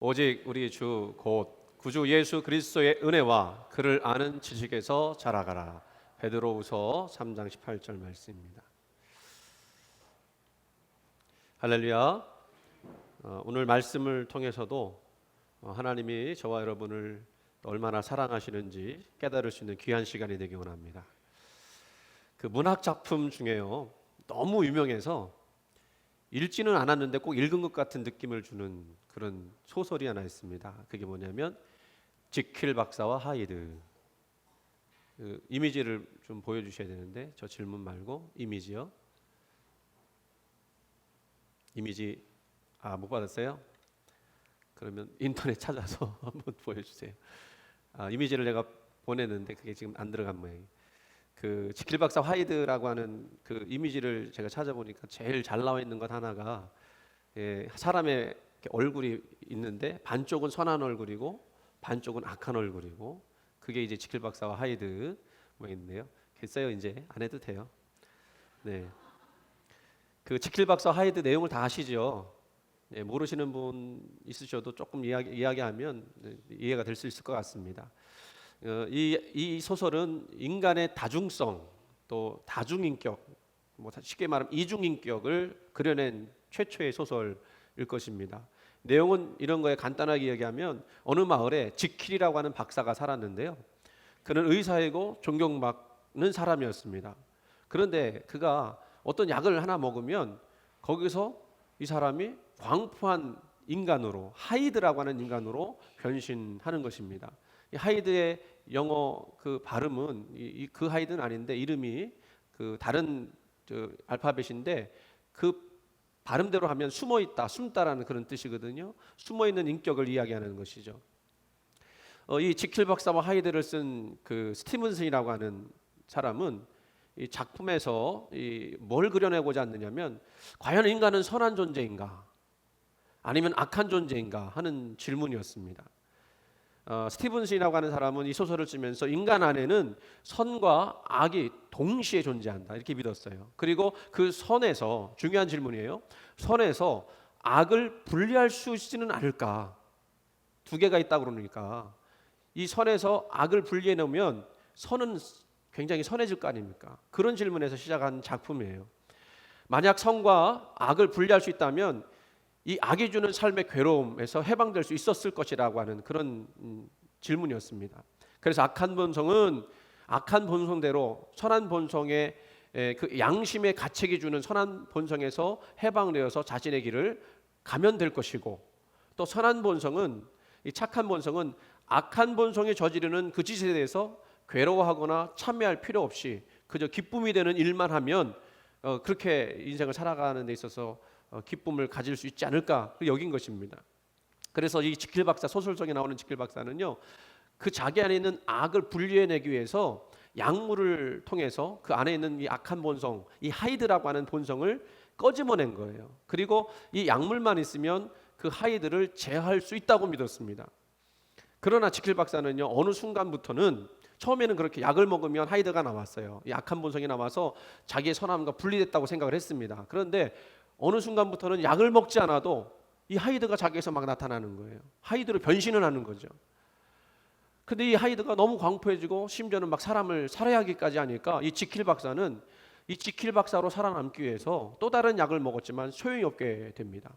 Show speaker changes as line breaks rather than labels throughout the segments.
오직 우리 주 곧 구주 예수 그리스도의 은혜와 그를 아는 지식에서 자라가라. 베드로후서 3장 18절 말씀입니다. 할렐루야. 오늘 말씀을 통해서도 하나님이 저와 여러분을 얼마나 사랑하시는지 깨달을 수 있는 귀한 시간이 되기 원합니다. 그 문학 작품 중에요, 너무 유명해서 읽지는 않았는데 꼭 읽은 것 같은 느낌을 주는 그런 소설이 하나 있습니다. 그게 뭐냐면 지킬 박사와 하이드. 그 이미지를 좀 보여주셔야 되는데, 저 질문 말고 이미지요. 이미지 못 받았어요? 그러면 인터넷 찾아서 한번 보여주세요. 이미지를 내가 보냈는데 그게 지금 안 들어간 모양이에요. 그 지킬 박사 하이드라고 하는 그 이미지를 제가 찾아보니까 제일 잘 나와 있는 것 하나가, 사람의 얼굴이 있는데 반쪽은 선한 얼굴이고 반쪽은 악한 얼굴이고, 그게 이제 지킬 박사와 하이드 모양인데요. 됐어요, 이제 안 해도 돼요. 네, 그 지킬 박사 하이드 내용을 다 아시죠? 네, 모르시는 분 있으셔도 조금 이야기하면 이해가 될 수 있을 것 같습니다. 이 소설은 인간의 다중성, 또 다중인격, 쉽게 말하면 이중인격을 그려낸 최초의 소설일 것입니다. 내용은 이런 거에 간단하게 얘기하면, 어느 마을에 지킬이라고 하는 박사가 살았는데요, 그는 의사이고 존경받는 사람이었습니다. 그런데 그가 어떤 약을 하나 먹으면 거기서 이 사람이 광포한 인간으로, 하이드라고 하는 인간으로 변신하는 것입니다. 이 하이드의 영어 그 발음은 그 하이드는 아닌데, 이름이 그 다른 알파벳인데, 그 발음대로 하면 숨어 있다, 숨다라는 그런 뜻이거든요. 숨어 있는 인격을 이야기하는 것이죠. 이 지킬 박사와 하이드를 쓴 그 스티븐슨이라고 하는 사람은 이 작품에서 뭘 그려내고자 했느냐면, 과연 인간은 선한 존재인가 아니면 악한 존재인가 하는 질문이었습니다. 스티븐슨이라고 하는 사람은 이 소설을 쓰면서 인간 안에는 선과 악이 동시에 존재한다, 이렇게 믿었어요. 그리고 그 선에서, 중요한 질문이에요, 선에서 악을 분리할 수 있지는 않을까. 두 개가 있다고 그러니까 이 선에서 악을 분리해 놓으면 선은 굉장히 선해질 거 아닙니까? 그런 질문에서 시작한 작품이에요. 만약 선과 악을 분리할 수 있다면 이 악이 주는 삶의 괴로움에서 해방될 수 있었을 것이라고 하는 그런 질문이었습니다. 그래서 악한 본성은 악한 본성대로 선한 본성의 그 양심의 가책이 주는 선한 본성에서 해방되어서 자신의 길을 가면 될 것이고, 또 선한 본성은, 이 착한 본성은 악한 본성이 저지르는 그 짓에 대해서 괴로워하거나 참여할 필요 없이 그저 기쁨이 되는 일만 하면 그렇게 인생을 살아가는 데 있어서 기쁨을 가질 수 있지 않을까 여긴 것입니다. 그래서 이 지킬 박사, 소설 속에 나오는 지킬 박사는요, 그 자기 안에 있는 악을 분리해내기 위해서 약물을 통해서 그 안에 있는 이 악한 본성, 이 하이드라고 하는 본성을 꺼집어낸 거예요. 그리고 이 약물만 있으면 그 하이드를 제어할 수 있다고 믿었습니다. 그러나 지킬 박사는요, 어느 순간부터는, 처음에는 그렇게 약을 먹으면 하이드가 나왔어요. 이 악한 본성이 나와서 자기의 선함과 분리됐다고 생각을 했습니다. 그런데 어느 순간부터는 약을 먹지 않아도 이 하이드가 자기에서 막 나타나는 거예요. 하이드로 변신을 하는 거죠. 근데 이 하이드가 너무 광포해지고 심지어는 막 사람을 살해하기까지 하니까 이 지킬 박사는 이 지킬 박사로 살아남기 위해서 또 다른 약을 먹었지만 소용이 없게 됩니다.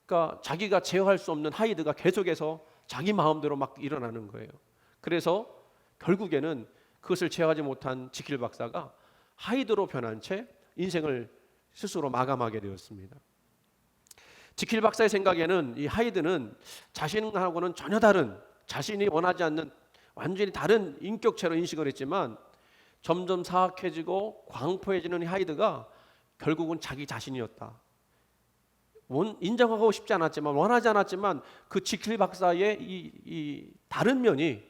그러니까 자기가 제어할 수 없는 하이드가 계속해서 자기 마음대로 막 일어나는 거예요. 그래서 결국에는 그것을 제어하지 못한 지킬 박사가 하이드로 변한 채 인생을 스스로 마감하게 되었습니다. 지킬 박사의 생각에는 이 하이드는 자신하고는 전혀 다른, 자신이 원하지 않는 완전히 다른 인격체로 인식을 했지만, 점점 사악해지고 광포해지는 이 하이드가 결국은 자기 자신이었다. 인정하고 싶지 않았지만, 원하지 않았지만, 그 지킬 박사의 이 다른 면이,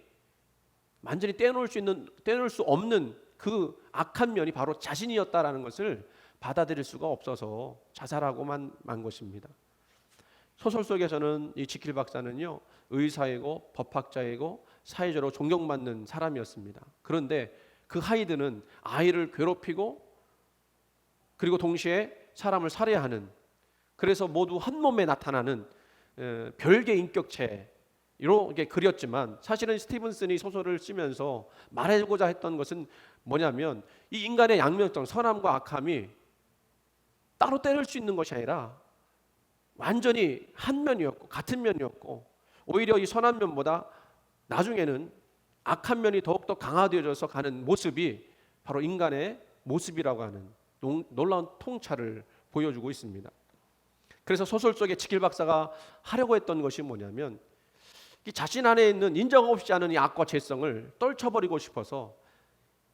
완전히 떼어놓을 수 없는 그 악한 면이 바로 자신이었다라는 것을 받아들일 수가 없어서 자살하고만 만 것입니다. 소설 속에서는 이 지킬 박사는요, 의사이고 법학자이고 사회적으로 존경받는 사람이었습니다. 그런데 그 하이드는 아이를 괴롭히고, 그리고 동시에 사람을 살해하는, 그래서 모두 한 몸에 나타나는 별개 인격체 이렇게 그렸지만 사실은 스티븐슨이 소설을 쓰면서 말하고자 했던 것은 뭐냐면 이 인간의 양면성, 선함과 악함이 따로 떼낼 수 있는 것이 아니라 완전히 한 면이었고 같은 면이었고, 오히려 이 선한 면보다 나중에는 악한 면이 더욱더 강화되어져서 가는 모습이 바로 인간의 모습이라고 하는 놀라운 통찰을 보여주고 있습니다. 그래서 소설 속에 지킬 박사가 하려고 했던 것이 뭐냐면 이 자신 안에 있는 인정하고 싶지 않은 이 악과 죄성을 떨쳐버리고 싶어서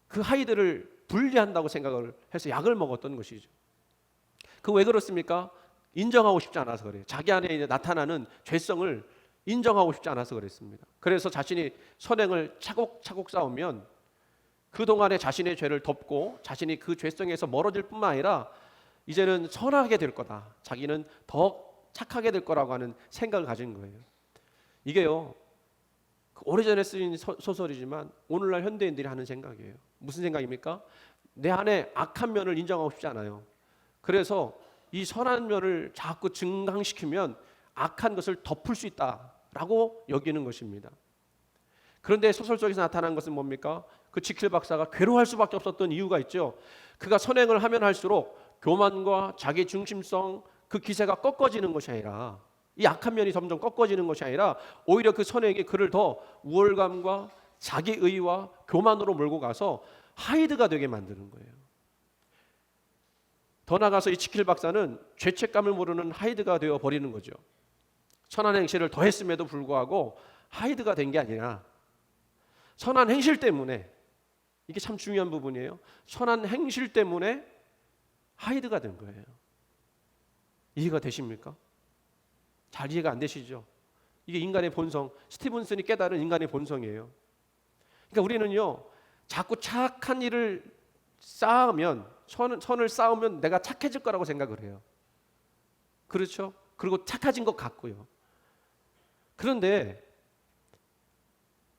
그 하이드를 분리한다고 생각을 해서 약을 먹었던 것이죠. 그 왜 그렇습니까? 인정하고 싶지 않아서 그래요. 자기 안에 나타나는 죄성을 인정하고 싶지 않아서 그랬습니다. 그래서 자신이 선행을 차곡차곡 쌓으면 그동안에 자신의 죄를 덮고 자신이 그 죄성에서 멀어질 뿐만 아니라 이제는 선하게 될 거다, 자기는 더 착하게 될 거라고 하는 생각을 가진 거예요. 이게요, 오래전에 쓰인 소설이지만 오늘날 현대인들이 하는 생각이에요. 무슨 생각입니까? 내 안에 악한 면을 인정하고 싶지 않아요. 그래서 이 선한 면을 자꾸 증강시키면 악한 것을 덮을 수 있다라고 여기는 것입니다. 그런데 소설 속에서 나타난 것은 뭡니까? 그 지킬 박사가 괴로워할 수밖에 없었던 이유가 있죠. 그가 선행을 하면 할수록 교만과 자기 중심성, 그 기세가 꺾어지는 것이 아니라, 이 악한 면이 점점 꺾어지는 것이 아니라 오히려 그 선행이 그를 더 우월감과 자기의와 교만으로 몰고 가서 하이드가 되게 만드는 거예요. 더 나아가서 이 지킬 박사는 죄책감을 모르는 하이드가 되어 버리는 거죠. 선한 행실을 더했음에도 불구하고 하이드가 된 게 아니라 선한 행실 때문에, 이게 참 중요한 부분이에요. 선한 행실 때문에 하이드가 된 거예요. 이해가 되십니까? 잘 이해가 안 되시죠? 이게 인간의 본성, 스티븐슨이 깨달은 인간의 본성이에요. 그러니까 우리는요, 자꾸 착한 일을 쌓으면, 선을 쌓으면 내가 착해질 거라고 생각을 해요. 그렇죠? 그리고 착해진 것 같고요. 그런데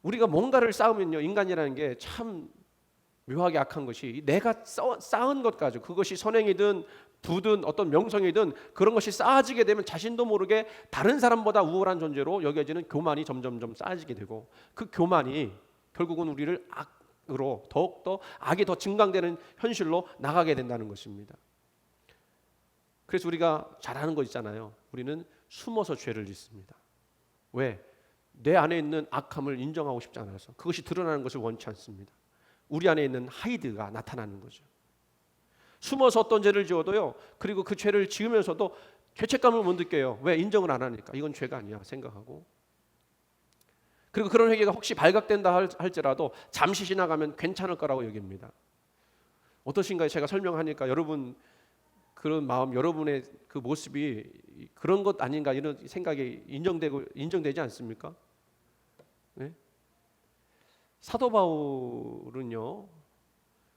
우리가 뭔가를 쌓으면요, 인간이라는 게 참 묘하게 악한 것이, 내가 쌓은 것 가지고, 그것이 선행이든 부든 어떤 명성이든 그런 것이 쌓아지게 되면 자신도 모르게 다른 사람보다 우월한 존재로 여겨지는 교만이 점점점 쌓아지게 되고, 그 교만이 결국은 우리를 악으로, 더욱더 악이 더 증강되는 현실로 나가게 된다는 것입니다. 그래서 우리가 잘하는 거 있잖아요. 우리는 숨어서 죄를 짓습니다. 왜? 내 안에 있는 악함을 인정하고 싶지 않아서, 그것이 드러나는 것을 원치 않습니다. 우리 안에 있는 하이드가 나타나는 거죠. 숨어서 어떤 죄를 지어도요, 그리고 그 죄를 지으면서도 죄책감을 못 느껴요. 왜? 인정을 안 하니까. 이건 죄가 아니야 생각하고. 그리고 그런 회개가 혹시 발각된다 할지라도 잠시 지나가면 괜찮을 거라고 여깁니다. 어떠신가요? 제가 설명하니까 여러분 그런 마음, 여러분의 그 모습이 그런 것 아닌가, 이런 생각이 인정되지 않습니까? 네? 사도 바울은요,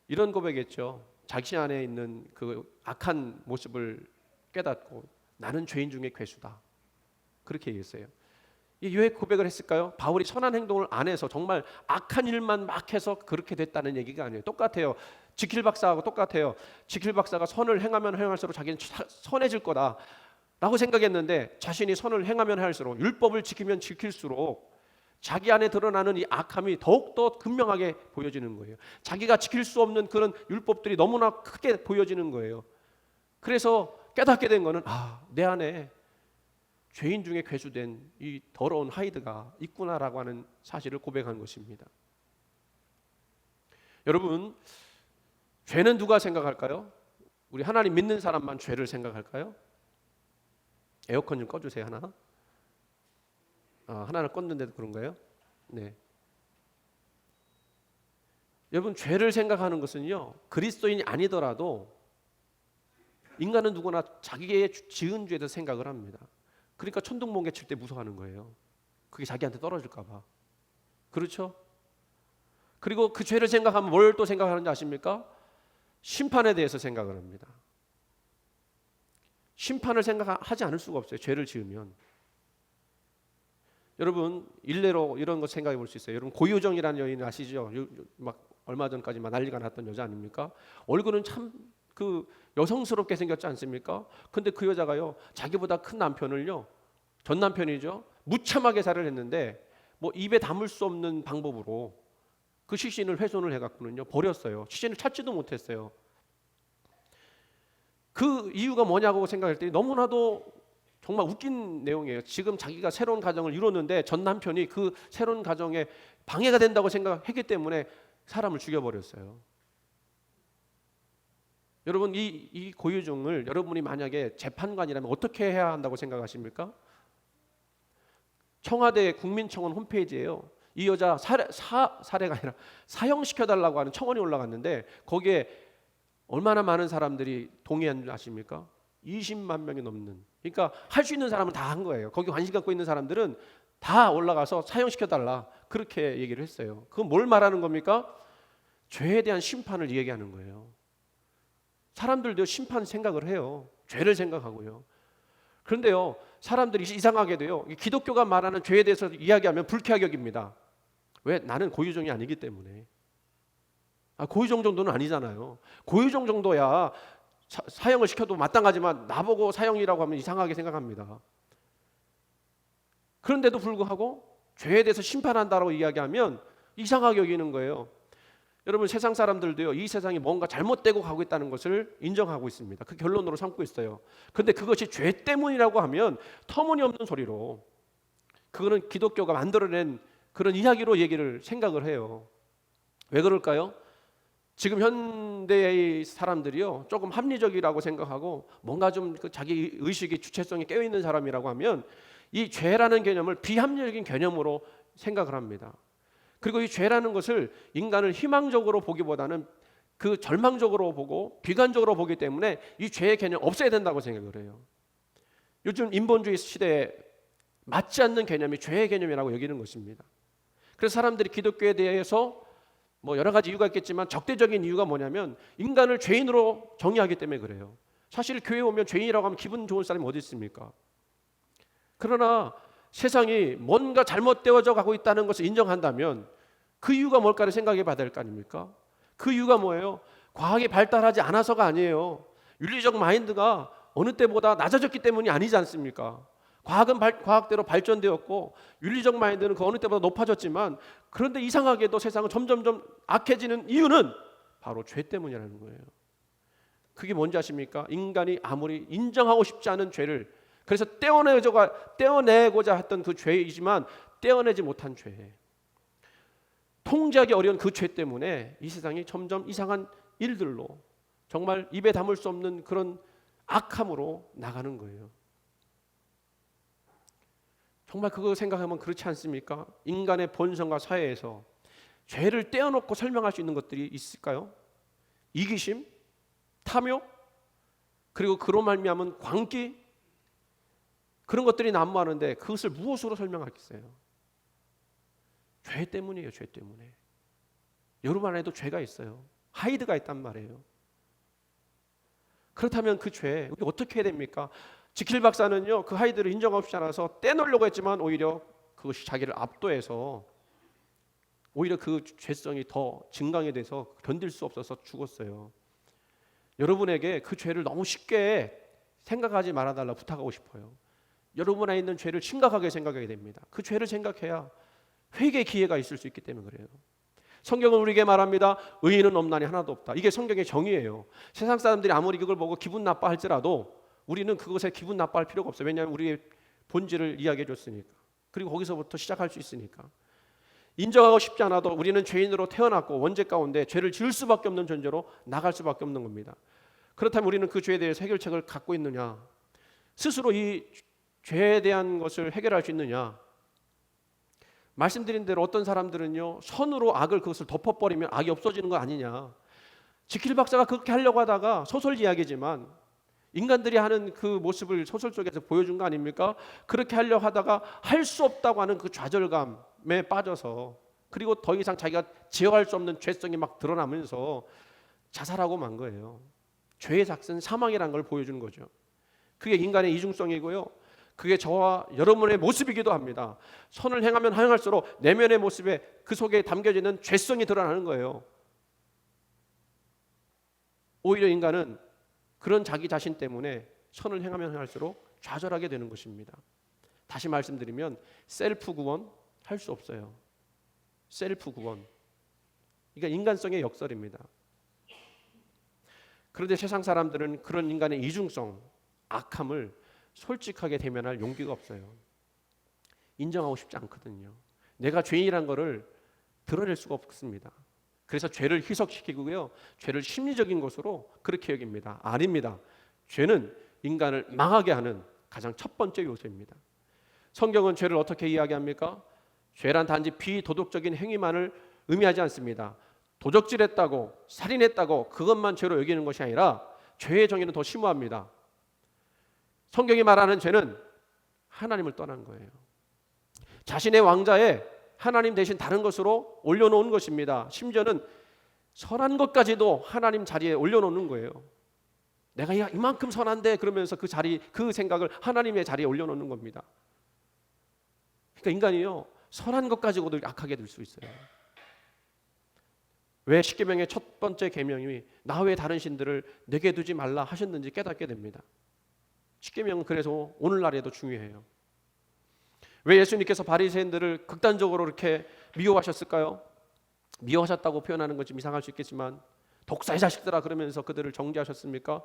이런 고백했죠. 자기 안에 있는 그 악한 모습을 깨닫고 나는 죄인 중에 괴수다, 그렇게 얘기했어요. 왜 고백을 했을까요? 바울이 선한 행동을 안 해서 정말 악한 일만 막 해서 그렇게 됐다는 얘기가 아니에요. 똑같아요. 지킬 박사하고 똑같아요. 지킬 박사가 선을 행하면 행할수록 자기는 선해질 거다 라고 생각했는데, 자신이 선을 행하면 할수록, 율법을 지키면 지킬수록 자기 안에 드러나는 이 악함이 더욱더 극명하게 보여지는 거예요. 자기가 지킬 수 없는 그런 율법들이 너무나 크게 보여지는 거예요. 그래서 깨닫게 된 거는, 내 안에 죄인 중에 괴수된 이 더러운 하이드가 있구나라고 하는 사실을 고백한 것입니다. 여러분, 죄는 누가 생각할까요? 우리 하나님 믿는 사람만 죄를 생각할까요? 에어컨 좀 꺼주세요. 하나를 껐는데도 그런가요? 네. 여러분, 죄를 생각하는 것은요, 그리스도인이 아니더라도 인간은 누구나 자기의 지은 죄에 대해서 생각을 합니다. 그러니까 천둥번개 칠 때 무서워하는 거예요. 그게 자기한테 떨어질까 봐. 그렇죠? 그리고 그 죄를 생각하면 뭘 또 생각하는지 아십니까? 심판에 대해서 생각을 합니다. 심판을 생각하지 않을 수가 없어요. 죄를 지으면. 여러분, 일례로 이런 거 생각해 볼 수 있어요. 여러분, 고유정이라는 여인 아시죠? 막 얼마 전까지 막 난리가 났던 여자 아닙니까? 얼굴은 참 그 여성스럽게 생겼지 않습니까? 근데 그 여자가요, 자기보다 큰 남편을요, 전 남편이죠. 무참하게 살을 했는데 뭐 입에 담을 수 없는 방법으로 그 시신을 훼손을 해갖고는요 버렸어요. 시신을 찾지도 못했어요. 그 이유가 뭐냐고 생각할 때 너무나도 정말 웃긴 내용이에요. 지금 자기가 새로운 가정을 이뤘는데 전 남편이 그 새로운 가정에 방해가 된다고 생각했기 때문에 사람을 죽여버렸어요. 여러분 이 고유종을 여러분이 만약에 재판관이라면 어떻게 해야 한다고 생각하십니까? 청와대 국민청원 홈페이지에요. 이 여자 사례가 아니라 사형시켜달라고 하는 청원이 올라갔는데 거기에 얼마나 많은 사람들이 동의한 줄 아십니까? 20만 명이 넘는. 그러니까 할 수 있는 사람은 다 한 거예요. 거기 관심 갖고 있는 사람들은 다 올라가서 사형시켜달라 그렇게 얘기를 했어요. 그건 뭘 말하는 겁니까? 죄에 대한 심판을 얘기하는 거예요. 사람들도 심판 생각을 해요. 죄를 생각하고요. 그런데요, 사람들이 이상하게도요, 기독교가 말하는 죄에 대해서 이야기하면 불쾌하게 여깁니다. 왜? 나는 고유종이 아니기 때문에. 고유종 정도는 아니잖아요. 고유종 정도야 사형을 시켜도 마땅하지만 나보고 사형이라고 하면 이상하게 생각합니다. 그런데도 불구하고 죄에 대해서 심판한다라고 이야기하면 이상하게 여기는 거예요. 여러분 세상 사람들도요 이 세상이 뭔가 잘못되고 가고 있다는 것을 인정하고 있습니다. 그 결론으로 삼고 있어요. 그런데 그것이 죄 때문이라고 하면 터무니없는 소리로 그거는 기독교가 만들어낸 그런 이야기로 얘기를 생각을 해요. 왜 그럴까요? 지금 현대의 사람들이요 조금 합리적이라고 생각하고 뭔가 좀 그 자기 의식이 주체성이 깨어있는 사람이라고 하면 이 죄라는 개념을 비합리적인 개념으로 생각을 합니다. 그리고 이 죄라는 것을 인간을 희망적으로 보기보다는 그 절망적으로 보고 비관적으로 보기 때문에 이 죄의 개념 없애야 된다고 생각을 해요. 요즘 인본주의 시대에 맞지 않는 개념이 죄의 개념이라고 여기는 것입니다. 그래서 사람들이 기독교에 대해서 뭐 여러 가지 이유가 있겠지만 적대적인 이유가 뭐냐면 인간을 죄인으로 정의하기 때문에 그래요. 사실 교회에 오면 죄인이라고 하면 기분 좋은 사람이 어디 있습니까? 그러나 세상이 뭔가 잘못되어져 가고 있다는 것을 인정한다면 그 이유가 뭘까를 생각해 봐야 될 거 아닙니까? 그 이유가 뭐예요? 과학이 발달하지 않아서가 아니에요. 윤리적 마인드가 어느 때보다 낮아졌기 때문이 아니지 않습니까? 과학은 과학대로 발전되었고 윤리적 마인드는 그 어느 때보다 높아졌지만 그런데 이상하게도 세상은 점점점 악해지는 이유는 바로 죄 때문이라는 거예요. 그게 뭔지 아십니까? 인간이 아무리 인정하고 싶지 않은 죄를 그래서 떼어내고자 했던 그 죄이지만 떼어내지 못한 죄, 통제하기 어려운 그 죄 때문에 이 세상이 점점 이상한 일들로 정말 입에 담을 수 없는 그런 악함으로 나가는 거예요. 정말 그거 생각하면 그렇지 않습니까? 인간의 본성과 사회에서 죄를 떼어놓고 설명할 수 있는 것들이 있을까요? 이기심, 탐욕, 그리고 그로 말미암은 광기, 그런 것들이 난무하는데 그것을 무엇으로 설명하겠어요? 죄 때문이에요. 죄 때문에. 여러분 안에도 죄가 있어요. 하이드가 있단 말이에요. 그렇다면 그 죄 우리 어떻게 해야 됩니까? 지킬 박사는요 그 하이드를 인정하지 않아서 떼놓으려고 했지만 오히려 그것이 자기를 압도해서 오히려 그 죄성이 더 증강이 돼서 견딜 수 없어서 죽었어요. 여러분에게 그 죄를 너무 쉽게 생각하지 말아달라 부탁하고 싶어요. 여러분 안에 있는 죄를 심각하게 생각하게 됩니다. 그 죄를 생각해야 회개의 기회가 있을 수 있기 때문에 그래요. 성경은 우리에게 말합니다. 의인은 없나니 하나도 없다. 이게 성경의 정의예요. 세상 사람들이 아무리 그걸 보고 기분 나빠할지라도 우리는 그것에 기분 나빠할 필요가 없어요. 왜냐하면 우리의 본질을 이야기해 줬으니까. 그리고 거기서부터 시작할 수 있으니까. 인정하고 싶지 않아도 우리는 죄인으로 태어났고 원죄 가운데 죄를 지을 수밖에 없는 존재로 나갈 수밖에 없는 겁니다. 그렇다면 우리는 그 죄에 대해서 해결책을 갖고 있느냐? 스스로 이 죄에 대한 것을 해결할 수 있느냐? 말씀드린 대로 어떤 사람들은요 선으로 악을 그것을 덮어버리면 악이 없어지는 거 아니냐. 지킬 박사가 그렇게 하려고 하다가 소설 이야기지만 인간들이 하는 그 모습을 소설 속에서 보여준 거 아닙니까? 그렇게 하려고 하다가 할 수 없다고 하는 그 좌절감에 빠져서 그리고 더 이상 자기가 제어할 수 없는 죄성이 막 드러나면서 자살하고 만 거예요. 죄의 작은 사망이라는 걸 보여주는 거죠. 그게 인간의 이중성이고요. 그게 저와 여러분의 모습이기도 합니다. 선을 행하면 행할수록 내면의 모습에 그 속에 담겨져 있는 죄성이 드러나는 거예요. 오히려 인간은 그런 자기 자신 때문에 선을 행하면 행할수록 좌절하게 되는 것입니다. 다시 말씀드리면 셀프 구원 할 수 없어요. 셀프 구원. 그러니까 인간성의 역설입니다. 그런데 세상 사람들은 그런 인간의 이중성, 악함을 솔직하게 대면할 용기가 없어요. 인정하고 싶지 않거든요. 내가 죄인이란 거를 드러낼 수가 없습니다. 그래서 죄를 희석시키고요, 죄를 심리적인 것으로 그렇게 여깁니다. 아닙니다. 죄는 인간을 망하게 하는 가장 첫 번째 요소입니다. 성경은 죄를 어떻게 이야기합니까? 죄란 단지 비도덕적인 행위만을 의미하지 않습니다. 도적질했다고, 살인했다고 그것만 죄로 여기는 것이 아니라 죄의 정의는 더 심오합니다. 성경이 말하는 죄는 하나님을 떠난 거예요. 자신의 왕자에 하나님 대신 다른 것으로 올려놓은 것입니다. 심지어는 선한 것까지도 하나님 자리에 올려놓는 거예요. 내가 이만큼 선한데 그러면서 그 생각을 하나님의 자리에 올려놓는 겁니다. 그러니까 인간이요, 선한 것 가지고도 악하게 될 수 있어요. 왜 십계명의 첫 번째 계명이 나 외에 다른 신들을 내게 두지 말라 하셨는지 깨닫게 됩니다. 십계명은 그래서 오늘날에도 중요해요. 왜 예수님께서 바리새인들을 극단적으로 이렇게 미워하셨을까요? 미워하셨다고 표현하는 건 좀 이상할 수 있겠지만 독사의 자식들아 그러면서 그들을 정죄하셨습니까?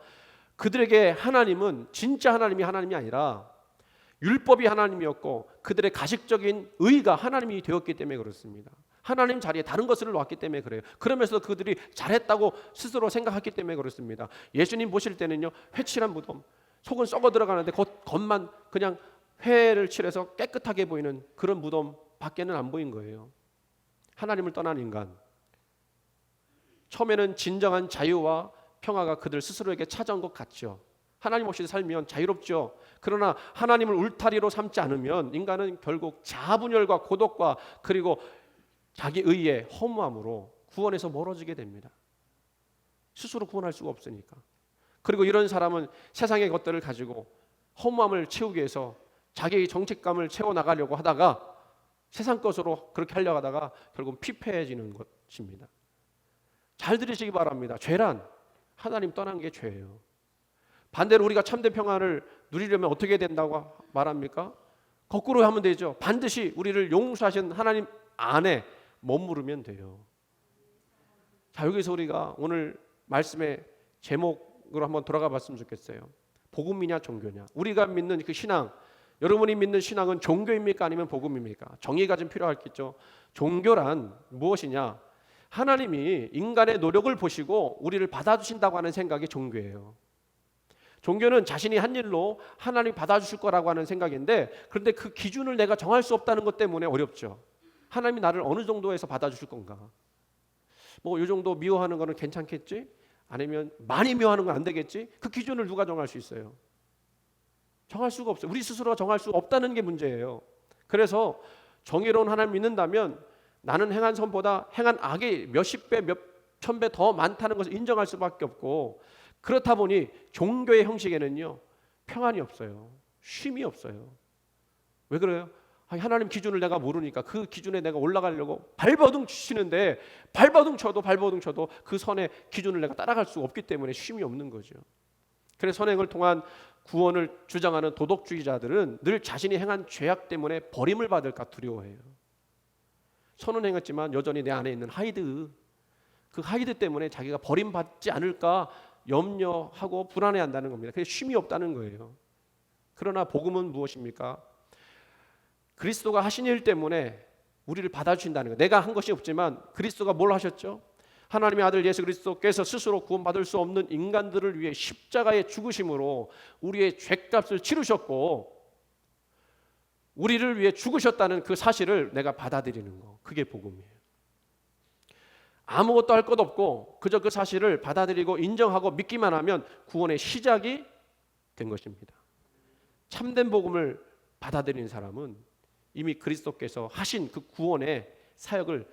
그들에게 하나님은 진짜 하나님이 아니라 율법이 하나님이었고 그들의 가식적인 의가 하나님이 되었기 때문에 그렇습니다. 하나님 자리에 다른 것을 놓았기 때문에 그래요. 그러면서 그들이 잘했다고 스스로 생각했기 때문에 그렇습니다. 예수님 보실 때는요, 회칠한 무덤, 속은 썩어 들어가는데 겉만 그냥 회를 칠해서 깨끗하게 보이는 그런 무덤 밖에는 안 보인 거예요. 하나님을 떠난 인간. 처음에는 진정한 자유와 평화가 그들 스스로에게 찾아온 것 같죠. 하나님 없이 살면 자유롭죠. 그러나 하나님을 울타리로 삼지 않으면 인간은 결국 자아분열과 고독과 그리고 자기 의의 허무함으로 구원에서 멀어지게 됩니다. 스스로 구원할 수가 없으니까. 그리고 이런 사람은 세상의 것들을 가지고 허무함을 채우기 위해서 자기의 정체감을 채워나가려고 하다가 세상 것으로 그렇게 하려고 하다가 결국 피폐해지는 것입니다. 잘 들으시기 바랍니다. 죄란 하나님 떠난 게 죄예요. 반대로 우리가 참된 평안을 누리려면 어떻게 된다고 말합니까? 거꾸로 하면 되죠. 반드시 우리를 용서하신 하나님 안에 머무르면 돼요. 자, 여기서 우리가 오늘 말씀의 제목으로 한번 돌아가 봤으면 좋겠어요. 복음이냐 종교냐. 우리가 믿는 그 신앙, 여러분이 믿는 신앙은 종교입니까 아니면 복음입니까? 정의가 좀 필요하겠죠. 종교란 무엇이냐? 하나님이 인간의 노력을 보시고 우리를 받아주신다고 하는 생각이 종교예요. 종교는 자신이 한 일로 하나님이 받아주실 거라고 하는 생각인데, 그런데 그 기준을 내가 정할 수 없다는 것 때문에 어렵죠. 하나님이 나를 어느 정도에서 받아주실 건가? 뭐 이 정도 미워하는 거는 괜찮겠지? 아니면 많이 미워하는 건 안 되겠지? 그 기준을 누가 정할 수 있어요? 정할 수가 없어요. 우리 스스로가 정할 수 없다는 게 문제예요. 그래서 정의로운 하나님 믿는다면 나는 행한 선보다 행한 악이 몇십 배, 몇천 배 더 많다는 것을 인정할 수밖에 없고, 그렇다 보니 종교의 형식에는요 평안이 없어요. 쉼이 없어요. 왜 그래요? 하나님 기준을 내가 모르니까 그 기준에 내가 올라가려고 발버둥 치는데 발버둥 쳐도 그 선의 기준을 내가 따라갈 수 없기 때문에 쉼이 없는 거죠. 그래서 선행을 통한 구원을 주장하는 도덕주의자들은 늘 자신이 행한 죄악 때문에 버림을 받을까 두려워해요. 선은 행했지만 여전히 내 안에 있는 하이드, 그 하이드 때문에 자기가 버림받지 않을까 염려하고 불안해한다는 겁니다. 그래서 쉼이 없다는 거예요. 그러나 복음은 무엇입니까? 그리스도가 하신 일 때문에 우리를 받아주신다는 거예요. 내가 한 것이 없지만 그리스도가 뭘 하셨죠? 하나님의 아들 예수 그리스도께서 스스로 구원받을 수 없는 인간들을 위해 십자가에 죽으심으로 우리의 죄값을 치르셨고 우리를 위해 죽으셨다는 그 사실을 내가 받아들이는 거, 그게 복음이에요. 아무것도 할 것 없고 그저 그 사실을 받아들이고 인정하고 믿기만 하면 구원의 시작이 된 것입니다. 참된 복음을 받아들이는 사람은 이미 그리스도께서 하신 그 구원의 사역을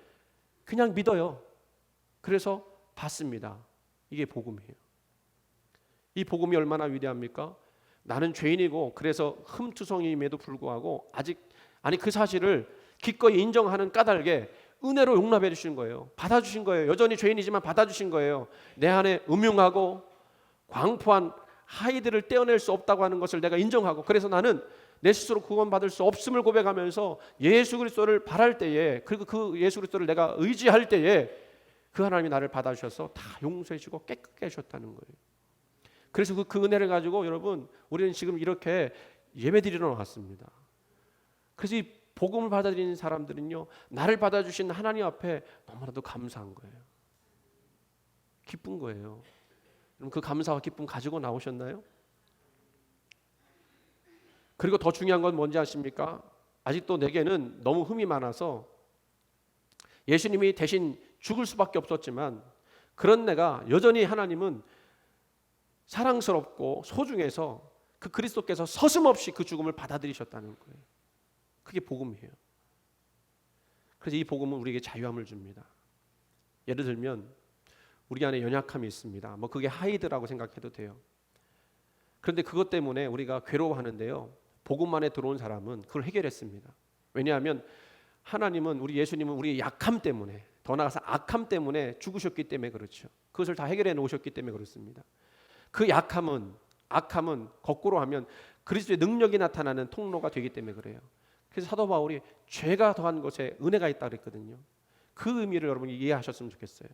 그냥 믿어요. 그래서 받습니다. 이게 복음이에요. 이 복음이 얼마나 위대합니까? 나는 죄인이고 그래서 흠투성임에도 불구하고 그 사실을 기꺼이 인정하는 까닭에 은혜로 용납해 주신 거예요. 받아주신 거예요. 여전히 죄인이지만 받아주신 거예요. 내 안에 음흉하고 광포한 하이드를 떼어낼 수 없다고 하는 것을 내가 인정하고, 그래서 나는 내 스스로 구원받을 수 없음을 고백하면서 예수 그리스도를 바랄 때에, 그리고 그 예수 그리스도를 내가 의지할 때에 그 하나님이 나를 받아주셔서 다 용서해 주고 깨끗게 하셨다는 거예요. 그래서 그 은혜를 가지고 여러분, 우리는 지금 이렇게 예배드리러 나왔습니다. 그래서 이 복음을 받아들이는 사람들은요, 나를 받아주신 하나님 앞에 너무나도 감사한 거예요. 기쁜 거예요. 그럼 그 감사와 기쁨 가지고 나오셨나요? 그리고 더 중요한 건 뭔지 아십니까? 아직도 내게는 너무 흠이 많아서 예수님이 대신 죽을 수밖에 없었지만, 그런 내가 여전히 하나님은 사랑스럽고 소중해서 그 그리스도께서 서슴없이 그 죽음을 받아들이셨다는 거예요. 그게 복음이에요. 그래서 이 복음은 우리에게 자유함을 줍니다. 예를 들면 우리 안에 연약함이 있습니다. 뭐 그게 하이드라고 생각해도 돼요. 그런데 그것 때문에 우리가 괴로워하는데요, 복음 안에 들어온 사람은 그걸 해결했습니다. 왜냐하면 하나님은, 우리 예수님은 우리의 약함 때문에, 더 나아가서 악함 때문에 죽으셨기 때문에 그렇죠. 그것을 다 해결해 놓으셨기 때문에 그렇습니다. 그 약함은, 악함은 거꾸로 하면 그리스도의 능력이 나타나는 통로가 되기 때문에 그래요. 그래서 사도 바울이 죄가 더한 것에 은혜가 있다 그랬거든요. 그 의미를 여러분이 이해하셨으면 좋겠어요.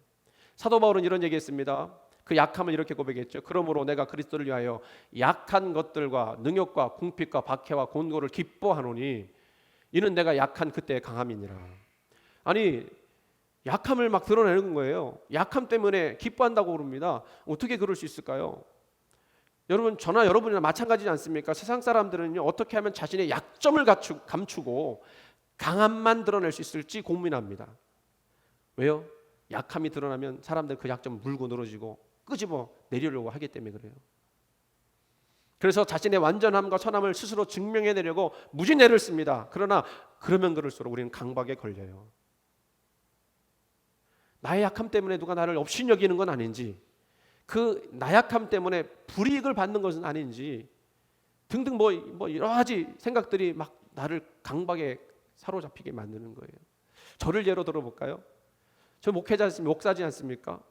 사도 바울은 이런 얘기했습니다. 그 약함을 이렇게 고백했죠. 그러므로 내가 그리스도를 위하여 약한 것들과 능욕과 궁핍과 박해와 곤고를 기뻐하노니 이는 내가 약한 그때의 강함이니라. 아니, 약함을 막 드러내는 거예요. 약함 때문에 기뻐한다고 그럽니다. 어떻게 그럴 수 있을까요? 여러분, 저나 여러분이나 마찬가지지 않습니까? 세상 사람들은요, 어떻게 하면 자신의 약점을 감추고 강함만 드러낼 수 있을지 고민합니다. 왜요? 약함이 드러나면 사람들 그 약점 물고 늘어지고 끄집어 내려려고 하기 때문에 그래요. 그래서 자신의 완전함과 선함을 스스로 증명해내려고 무진애를 씁니다. 그러나 그러면 그럴수록 우리는 강박에 걸려요. 나의 약함 때문에 누가 나를 업신여기는 건 아닌지, 그 나약함 때문에 불이익을 받는 것은 아닌지 등등 뭐 여러 가지 생각들이 막 나를 강박에 사로잡히게 만드는 거예요. 저를 예로 들어볼까요? 저 목사지 않습니까?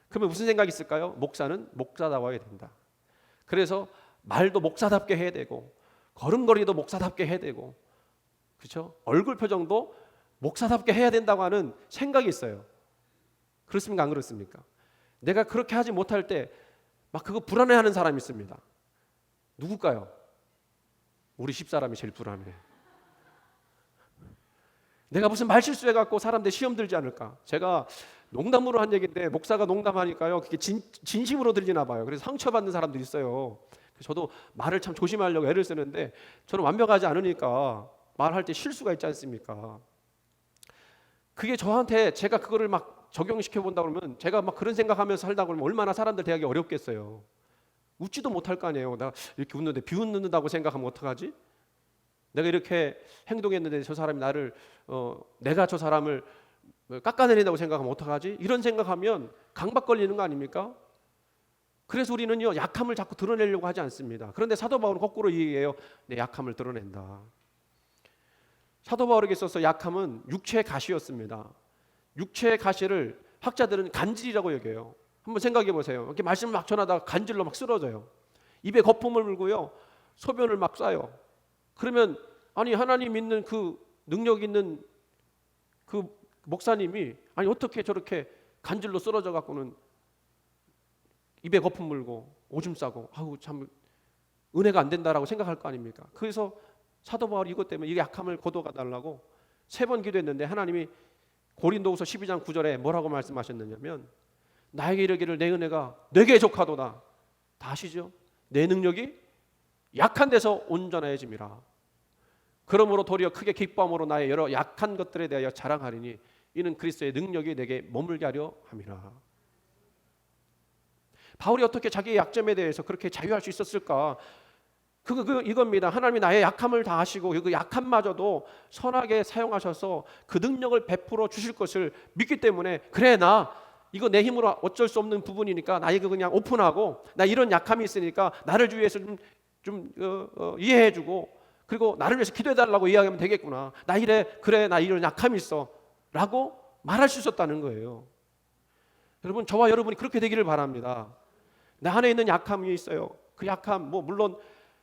그러면 무슨 생각이 있을까요? 목사는 목사다워야 된다. 그래서 말도 목사답게 해야 되고, 걸음걸이도 목사답게 해야 되고, 그렇죠? 얼굴 표정도 목사답게 해야 된다고 하는 생각이 있어요. 그렇습니까? 안 그렇습니까? 내가 그렇게 하지 못할 때 막 그거 불안해하는 사람이 있습니다. 누굴까요? 우리 집사람이 제일 불안해. 내가 무슨 말실수해갖고 사람들 시험 들지 않을까? 제가 농담으로 한 얘기인데 목사가 농담하니까요, 그게 진심으로 들리나 봐요. 그래서 상처받는 사람들이 있어요. 저도 말을 참 조심하려고 애를 쓰는데 저는 완벽하지 않으니까 말할 때 실수가 있지 않습니까? 그게 저한테, 제가 그거를 막 적용시켜 본다 그러면, 제가 막 그런 생각하면서 살다 그러면 얼마나 사람들 대하기 어렵겠어요. 웃지도 못할 거 아니에요. 나 이렇게 웃는데 비웃는다고 생각하면 어떡하지? 내가 이렇게 행동했는데 저 사람이 나를 내가 저 사람을 깎아내린다고 생각하면 어떡하지? 이런 생각하면 강박 걸리는 거 아닙니까? 그래서 우리는요, 약함을 자꾸 드러내려고 하지 않습니다. 그런데 사도 바울은 거꾸로 얘기해요. 내 약함을 드러낸다. 사도 바울에게 있어서 약함은 육체의 가시였습니다. 육체의 가시를 학자들은 간질이라고 여겨요. 한번 생각해 보세요. 이렇게 말씀을 막 전하다가 간질로 막 쓰러져요. 입에 거품을 물고요, 소변을 막 싸요. 그러면 아니, 하나님 믿는 그 능력 있는 그 목사님이 아니 어떻게 저렇게 간질로 쓰러져 갖고는 입에 거품 물고 오줌 싸고, 아우 참 은혜가 안 된다라고 생각할 거 아닙니까? 그래서 사도 바울이 이것 때문에 이 약함을 거둬가 달라고 3번 기도했는데 하나님이 고린도후서 12장 9절에 뭐라고 말씀하셨느냐면, 나에게 이르기를 내 은혜가 내게 족하도다. 다 아시죠? 내 능력이 약한 데서 온전해짐이라. 그러므로 도리어 크게 기뻐함으로 나의 여러 약한 것들에 대하여 자랑하리니 이는 그리스도의 능력이 내게 머물게 하려 함이라. 바울이 어떻게 자기의 약점에 대해서 그렇게 자유할 수 있었을까? 이겁니다. 하나님이 나의 약함을 다 아시고 그 약함마저도 선하게 사용하셔서 그 능력을 베풀어 주실 것을 믿기 때문에, 그래 나 이거 내 힘으로 어쩔 수 없는 부분이니까 나 이거 그냥 오픈하고, 나 이런 약함이 있으니까 나를 위해서 좀 이해해주고, 그리고 나를 위해서 기도해달라고 이야기하면 되겠구나. 나 이래, 그래 나 이런 약함이 있어 라고 말할 수 있었다는 거예요. 여러분, 저와 여러분이 그렇게 되기를 바랍니다. 내 안에 있는 약함이 있어요. 그 약함, 물론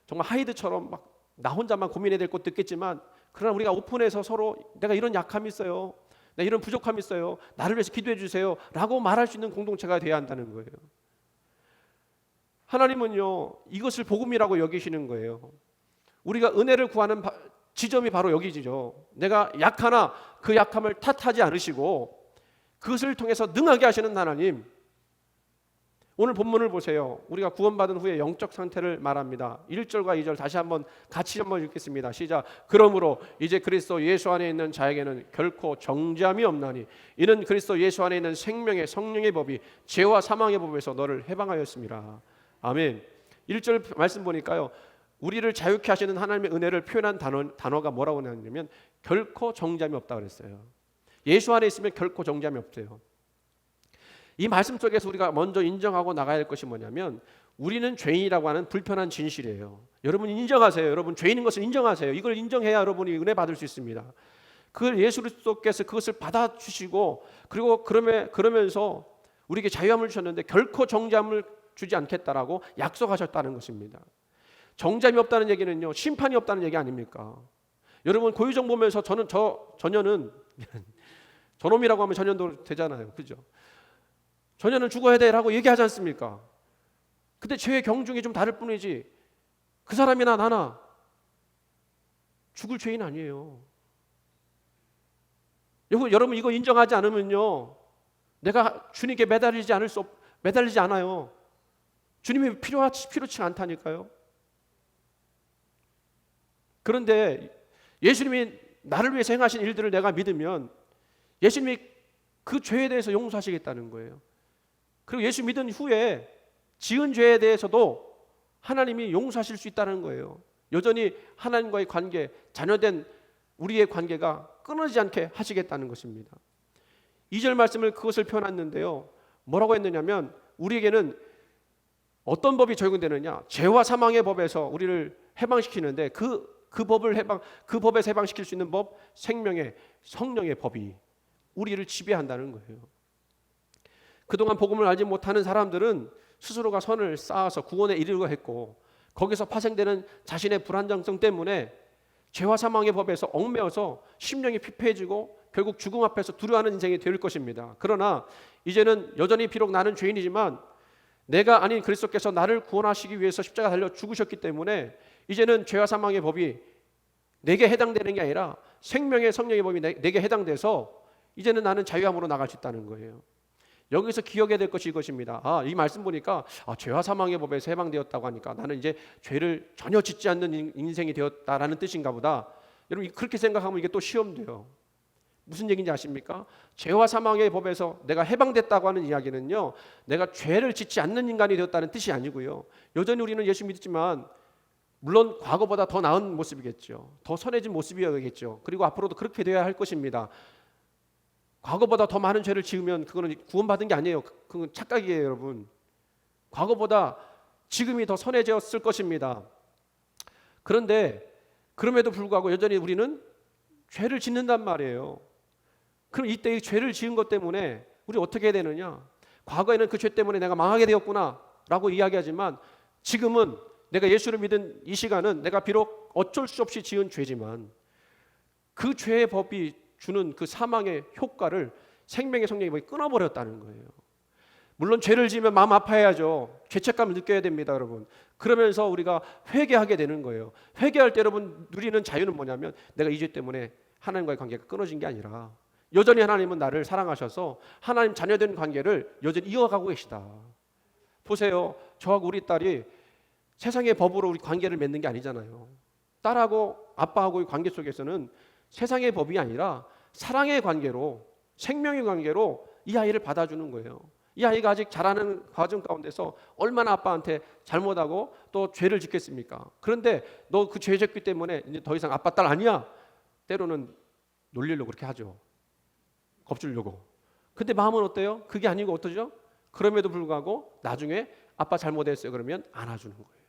정말 하이드처럼 막 나 혼자만 고민해야 될 것도 있겠지만 그러나 우리가 오픈해서 서로 내가 이런 약함이 있어요, 내가 이런 부족함이 있어요, 나를 위해서 기도해 주세요 라고 말할 수 있는 공동체가 되어야 한다는 거예요. 하나님은요 이것을 복음이라고 여기시는 거예요. 우리가 은혜를 구하는 지점이 바로 여기지죠. 내가 약하나 그 약함을 탓하지 않으시고 그것을 통해서 능하게 하시는 하나님. 오늘 본문을 보세요. 우리가 구원받은 후에 영적 상태를 말합니다. 1절과 2절 다시 한번 같이 한번 읽겠습니다. 시작. 그러므로 이제 그리스도 예수 안에 있는 자에게는 결코 정죄함이 없나니 이는 그리스도 예수 안에 있는 생명의 성령의 법이 죄와 사망의 법에서 너를 해방하였습니다. 아멘. 1절 말씀 보니까요, 우리를 자유케 하시는 하나님의 은혜를 표현한 단어가 뭐라고 나왔냐면 결코 정죄함이 없다 그랬어요. 예수 안에 있으면 결코 정죄함이 없대요. 이 말씀 속에서 우리가 먼저 인정하고 나가야 할 것이 뭐냐면 우리는 죄인이라고 하는 불편한 진실이에요. 여러분 인정하세요. 여러분 죄인인 것을 인정하세요. 이걸 인정해야 여러분이 은혜 받을 수 있습니다. 그걸 예수 그리스도께서 그것을 받아주시고 그리고 그러면서 우리에게 자유함을 주셨는데 결코 정죄함을 주지 않겠다라고 약속하셨다는 것입니다. 정죄함이 없다는 얘기는요, 심판이 없다는 얘기 아닙니까? 여러분 고유정 보면서 전혀는 저놈이라고 하면 전현도 되잖아요, 그죠? 전혀는 죽어야 돼라고 얘기하지 않습니까? 근데 죄의 경중이 좀 다를 뿐이지 그 사람이나 나나 죽을 죄인 아니에요. 여러분 이거 인정하지 않으면요, 내가 주님께 매달리지 않아요. 주님이 필요치 않다니까요. 그런데 예수님이 나를 위해서 행하신 일들을 내가 믿으면 예수님이 그 죄에 대해서 용서하시겠다는 거예요. 그리고 예수 믿은 후에 지은 죄에 대해서도 하나님이 용서하실 수 있다는 거예요. 여전히 하나님과의 관계, 자녀된 우리의 관계가 끊어지지 않게 하시겠다는 것입니다. 2절 말씀을 그것을 표현했는데요, 뭐라고 했느냐면 우리에게는 어떤 법이 적용되느냐, 죄와 사망의 법에서 우리를 해방시키는데 그 법에서 해방시킬 수 있는 법, 생명의 성령의 법이 우리를 지배한다는 거예요. 그동안 복음을 알지 못하는 사람들은 스스로가 선을 쌓아서 구원에 이르려고 했고 거기서 파생되는 자신의 불안정성 때문에 죄와 사망의 법에서 얽매여서 심령이 피폐해지고 결국 죽음 앞에서 두려워하는 인생이 될 것입니다. 그러나 이제는 여전히 비록 나는 죄인이지만 내가 아닌 그리스도께서 나를 구원하시기 위해서 십자가 달려 죽으셨기 때문에 이제는 죄와 사망의 법이 내게 해당되는 게 아니라 생명의 성령의 법이 내게 해당돼서 이제는 나는 자유함으로 나갈 수 있다는 거예요. 여기서 기억해야 될 것이 이것입니다. 이 말씀 보니까 죄와 사망의 법에서 해방되었다고 하니까 나는 이제 죄를 전혀 짓지 않는 인생이 되었다라는 뜻인가 보다. 여러분 그렇게 생각하면 이게 또 시험돼요. 무슨 얘기인지 아십니까? 죄와 사망의 법에서 내가 해방됐다고 하는 이야기는요, 내가 죄를 짓지 않는 인간이 되었다는 뜻이 아니고요, 여전히 우리는 예수 믿지만 물론 과거보다 더 나은 모습이겠죠. 더 선해진 모습이어야겠죠. 그리고 앞으로도 그렇게 되어야 할 것입니다. 과거보다 더 많은 죄를 지으면 그거는 구원받은 게 아니에요. 그건 착각이에요, 여러분. 과거보다 지금이 더 선해졌을 것입니다. 그런데 그럼에도 불구하고 여전히 우리는 죄를 짓는단 말이에요. 그럼 이때 이 죄를 지은 것 때문에 우리 어떻게 해야 되느냐? 과거에는 그 죄 때문에 내가 망하게 되었구나 라고 이야기하지만 지금은 내가 예수를 믿은 이 시간은 내가 비록 어쩔 수 없이 지은 죄지만 그 죄의 법이 주는 그 사망의 효과를 생명의 성령의 법이 끊어버렸다는 거예요. 물론 죄를 지으면 마음 아파야죠. 죄책감을 느껴야 됩니다, 여러분. 그러면서 우리가 회개하게 되는 거예요. 회개할 때 여러분 누리는 자유는 뭐냐면 내가 이 죄 때문에 하나님과의 관계가 끊어진 게 아니라 여전히 하나님은 나를 사랑하셔서 하나님 자녀된 관계를 여전히 이어가고 계시다. 보세요. 저하고 우리 딸이 세상의 법으로 우리 관계를 맺는 게 아니잖아요. 딸하고 아빠하고의 관계 속에서는 세상의 법이 아니라 사랑의 관계로, 생명의 관계로 이 아이를 받아주는 거예요. 이 아이가 아직 자라는 과정 가운데서 얼마나 아빠한테 잘못하고 또 죄를 짓겠습니까? 그런데 너 그 죄 짓기 때문에 이제 더 이상 아빠 딸 아니야. 때로는 놀리려고 그렇게 하죠. 겁주려고. 근데 마음은 어때요? 그게 아니고 어떠죠? 그럼에도 불구하고 나중에 아빠 잘못했어요 그러면 안아주는 거예요.